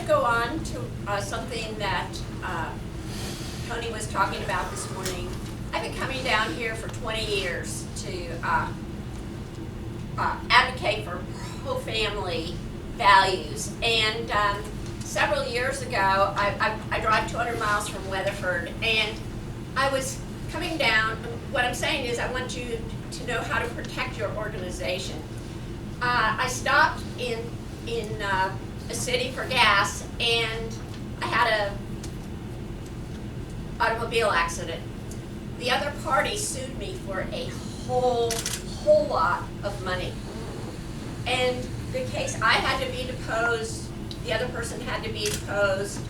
go on to something that Tony was talking about this morning. I've been coming down here for 20 years to advocate for pro-family values. And several years ago, I drive 200 miles from Weatherford, and I was coming down. What I'm saying is I want you to know how to protect your organization. I stopped in a city for gas, and I had a automobile accident. The other party sued me for a whole lot of money. And the case, I had to be deposed, the other person had to be deposed.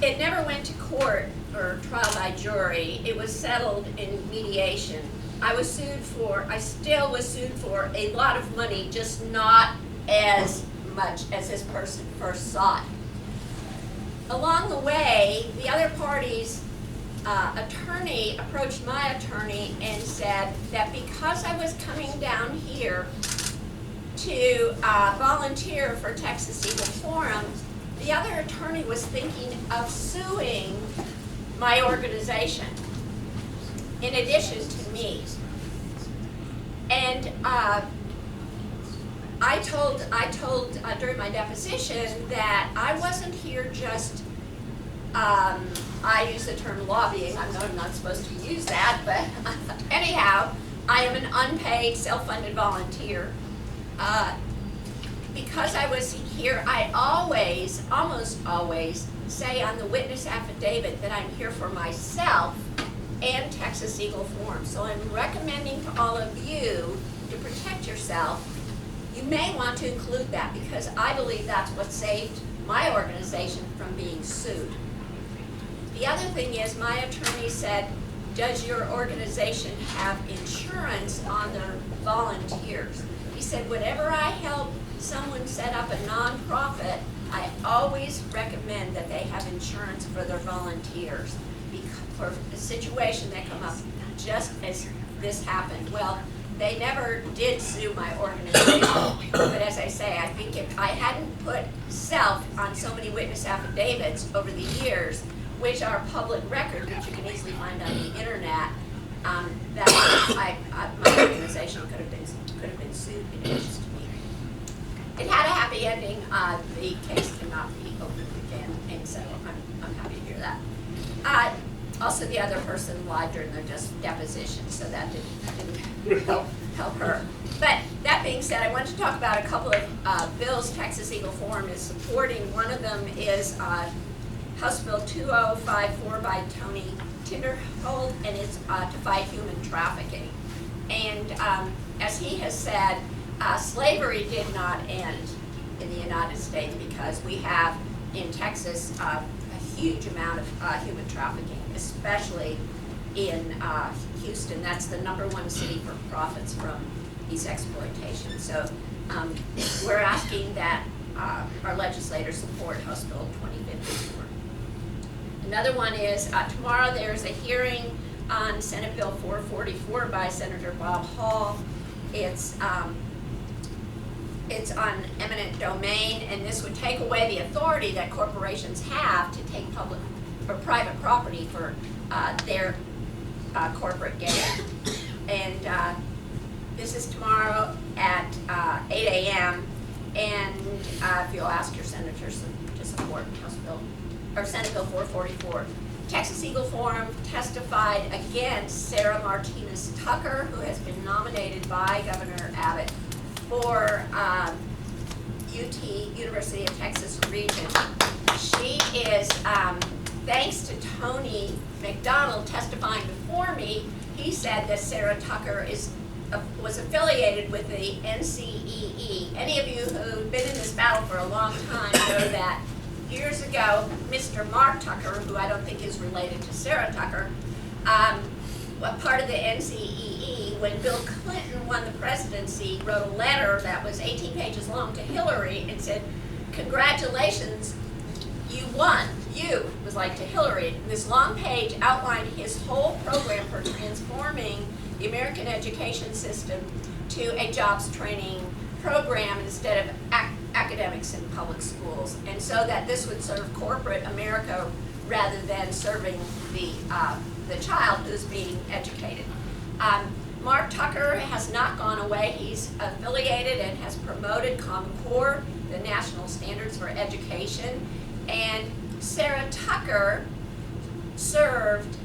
It never went to court or trial by jury. It was settled in mediation. I still was sued for a lot of money, just not as much as this person first sought. Along the way, the other party's attorney approached my attorney and said that because I was coming down here to volunteer for Texas Eagle Fourm, the other attorney was thinking of suing my organization in addition to me. And I told during my deposition that I wasn't here just, I use the term lobbying. I know I'm not supposed to use that, but anyhow, I am an unpaid, self-funded volunteer. Because I was here, I almost always say on the witness affidavit that I'm here for myself and Texas Eagle Fourm. So I'm recommending to all of you to protect yourself. You may want to include that because I believe that's what saved my organization from being sued. The other thing is, my attorney said, does your organization have insurance on their volunteers? He said, whenever I help someone set up a nonprofit, I always recommend that they have insurance for their volunteers for a situation that come up just as this happened. Well, they never did sue my organization, but as I say, I think if I hadn't put self on so many witness affidavits over the years, which are public record, which you can easily find on the internet, that my organization could have been sued in addition to me. It had a happy ending. The case cannot be opened again, and so I'm happy to hear that. Also, the other person lied during their deposition, so that didn't help her. But that being said, I want to talk about a couple of bills Texas Eagle Fourm is supporting. One of them is House Bill 2054 by Tony Tinderhold, and it's to fight human trafficking. And as he has said, slavery did not end in the United States because we have in Texas a huge amount of human trafficking, especially in Houston. That's the #1 city for profits from these exploitations. So we're asking that our legislators support House Bill 2054. Another one is tomorrow there's a hearing on Senate Bill 444 by Senator Bob Hall. It's on eminent domain, and this would take away the authority that corporations have to take public or private property for their corporate gain. And this is tomorrow at 8 a.m. And if you'll ask your senators to support House Bill or Senate Bill 444. Texas Eagle Fourm testified against Sarah Martinez Tucker, who has been nominated by Governor Abbott for UT, University of Texas Regent. She is, thanks to Tony McDonald testifying before me, he said that Sarah Tucker was affiliated with the NCEE. Any of you who've been in this battle for a long time know that years ago, Mr. Mark Tucker, who I don't think is related to Sarah Tucker, a part of the NCEE, when Bill Clinton won the presidency, wrote a letter that was 18 pages long to Hillary and said, congratulations, you won. You was like to Hillary. This long page outlined his whole program for transforming the American education system to a jobs training program instead of academics in public schools, and so that this would serve corporate America rather than serving the child who's being educated. Mark Tucker has not gone away. He's affiliated and has promoted Common Core, the national standards for education. And Sarah Tucker served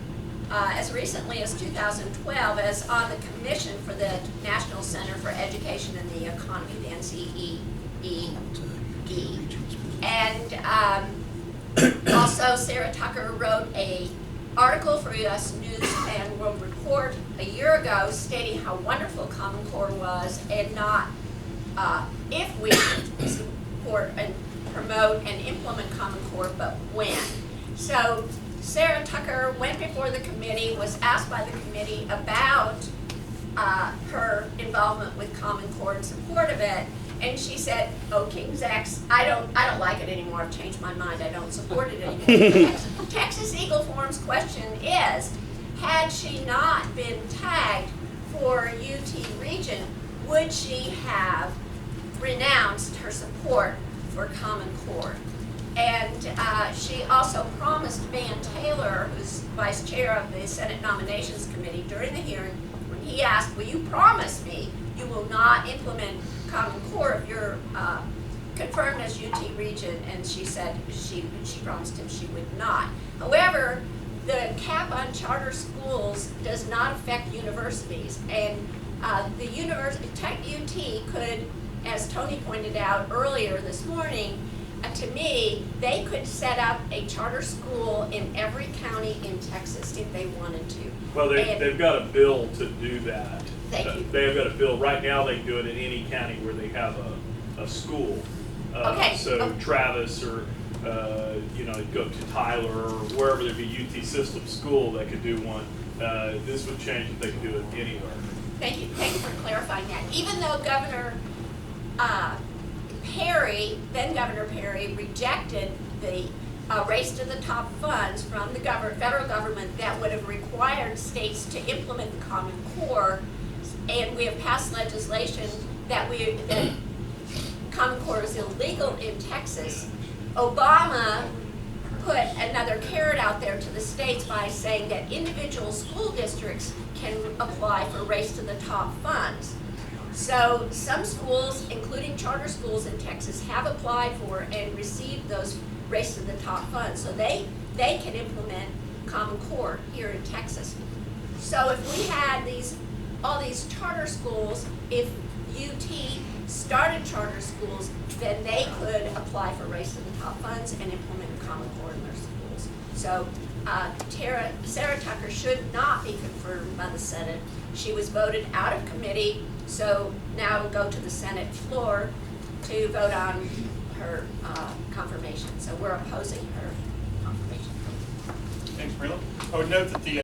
as recently as 2012 as on the commission for the National Center for Education and the Economy, the NCEE. And also Sarah Tucker wrote an article for U.S. News and World Report a year ago stating how wonderful Common Core was, and not if we support and promote and implement Common Core, but when. So Sarah Tucker went before the committee, was asked by the committee about her involvement with Common Core and support of it, and she said, "Oh, King's X, I don't like it anymore. I've changed my mind. I don't support it anymore." Texas Eagle Fourm's question is, had she not been tagged for UT Regent, would she have renounced her support for Common Core? And she also promised Van Taylor, who's vice chair of the Senate Nominations Committee, during the hearing, when he asked, "Will you promise me you will not implement Common Core if you're confirmed as UT Regent?" And she said she promised him she would not. However, the cap on charter schools does not affect universities, and the UT could, as Tony pointed out earlier this morning, to me, they could set up a charter school in every county in Texas if they wanted to. Well, they've got a bill to do that. Thank you. They've got a bill. Right now, they can do it in any county where they have a school. Okay. So Travis or, go to Tyler or wherever there'd be UT system school that could do one. This would change if they could do it anywhere. Thank you for clarifying that. Even though Governor then Governor Perry, rejected the race to the top funds from the federal government that would have required states to implement the Common Core, and we have passed legislation that Common Core is illegal in Texas. Obama put another carrot out there to the states by saying that individual school districts can apply for race to the top funds. So some schools, including charter schools in Texas, have applied for and received those race to the top funds. So they can implement Common Core here in Texas. So if we had all these charter schools, if UT started charter schools, then they could apply for race to the top funds and implement Common Core in their schools. So Sarah Tucker should not be confirmed by the Senate. She was voted out of committee, so now it'll go to the Senate floor to vote on her confirmation. So we're opposing her confirmation. Thanks, Mary-Lynn. I would note that the